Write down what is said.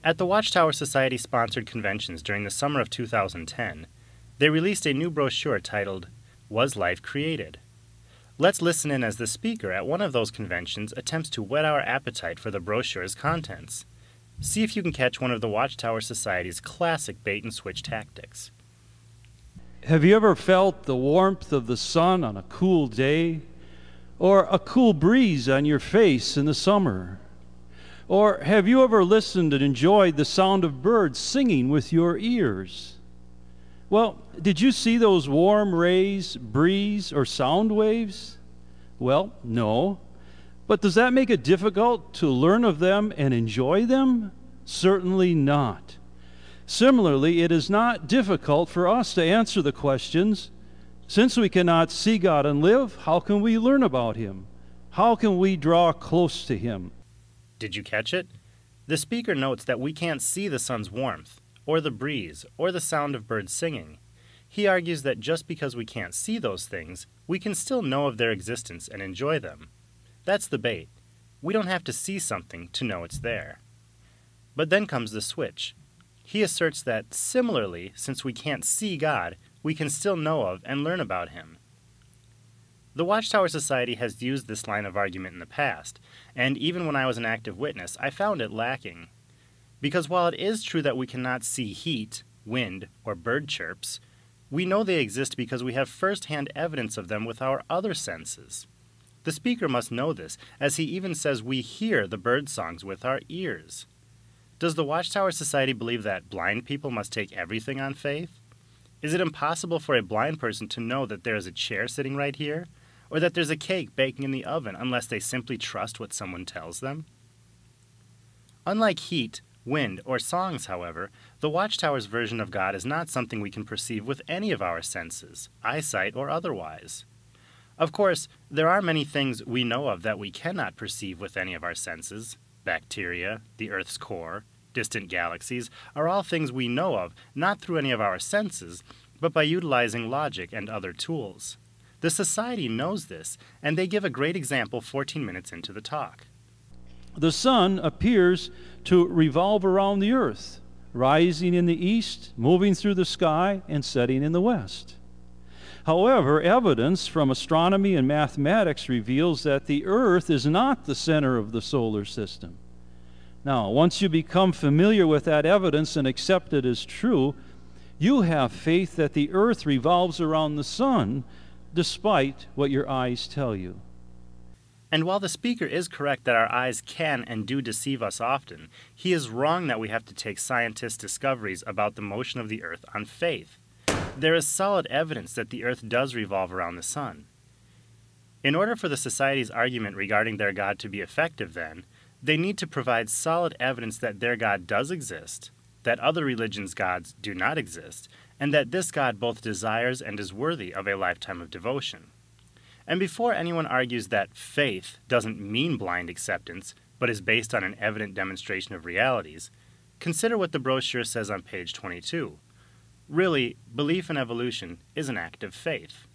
At the Watchtower Society sponsored conventions during the summer of 2010, they released a new brochure titled, Was Life Created? Let's listen in as the speaker at one of those conventions attempts to whet our appetite for the brochure's contents. See if you can catch one of the Watchtower Society's classic bait-and-switch tactics. Have you ever felt the warmth of the sun on a cool day? Or a cool breeze on your face in the summer? Or have you ever listened and enjoyed the sound of birds singing with your ears? Well, did you see those warm rays, breeze, or sound waves? Well, no. But does that make it difficult to learn of them and enjoy them? Certainly not. Similarly, it is not difficult for us to answer the questions, since we cannot see God and live, how can we learn about Him? How can we draw close to Him? Did you catch it? The speaker notes that we can't see the sun's warmth, or the breeze, or the sound of birds singing. He argues that just because we can't see those things, we can still know of their existence and enjoy them. That's the bait. We don't have to see something to know it's there. But then comes the switch. He asserts that, similarly, since we can't see God, we can still know of and learn about Him. The Watchtower Society has used this line of argument in the past, and even when I was an active witness, I found it lacking. Because while it is true that we cannot see heat, wind, or bird chirps, we know they exist because we have first-hand evidence of them with our other senses. The speaker must know this, as he even says we hear the bird songs with our ears. Does the Watchtower Society believe that blind people must take everything on faith? Is it impossible for a blind person to know that there is a chair sitting right here, or that there's a cake baking in the oven unless they simply trust what someone tells them? Unlike heat, wind, or songs, however, the Watchtower's version of God is not something we can perceive with any of our senses, eyesight or otherwise. Of course, there are many things we know of that we cannot perceive with any of our senses. Bacteria, the Earth's core, distant galaxies are all things we know of, not through any of our senses, but by utilizing logic and other tools. The Society knows this, and they give a great example 14 minutes into the talk. The sun appears to revolve around the earth, rising in the east, moving through the sky, and setting in the west. However, evidence from astronomy and mathematics reveals that the earth is not the center of the solar system. Now, once you become familiar with that evidence and accept it as true, you have faith that the earth revolves around the sun, despite what your eyes tell you. And while the speaker is correct that our eyes can and do deceive us often, he is wrong that we have to take scientists' discoveries about the motion of the earth on faith. There is solid evidence that the earth does revolve around the sun. In order for the Society's argument regarding their God to be effective, then, they need to provide solid evidence that their God does exist, that other religions' gods do not exist, and that this God both desires and is worthy of a lifetime of devotion. And before anyone argues that faith doesn't mean blind acceptance, but is based on an evident demonstration of realities, consider what the brochure says on page 22. Really, belief in evolution is an act of faith.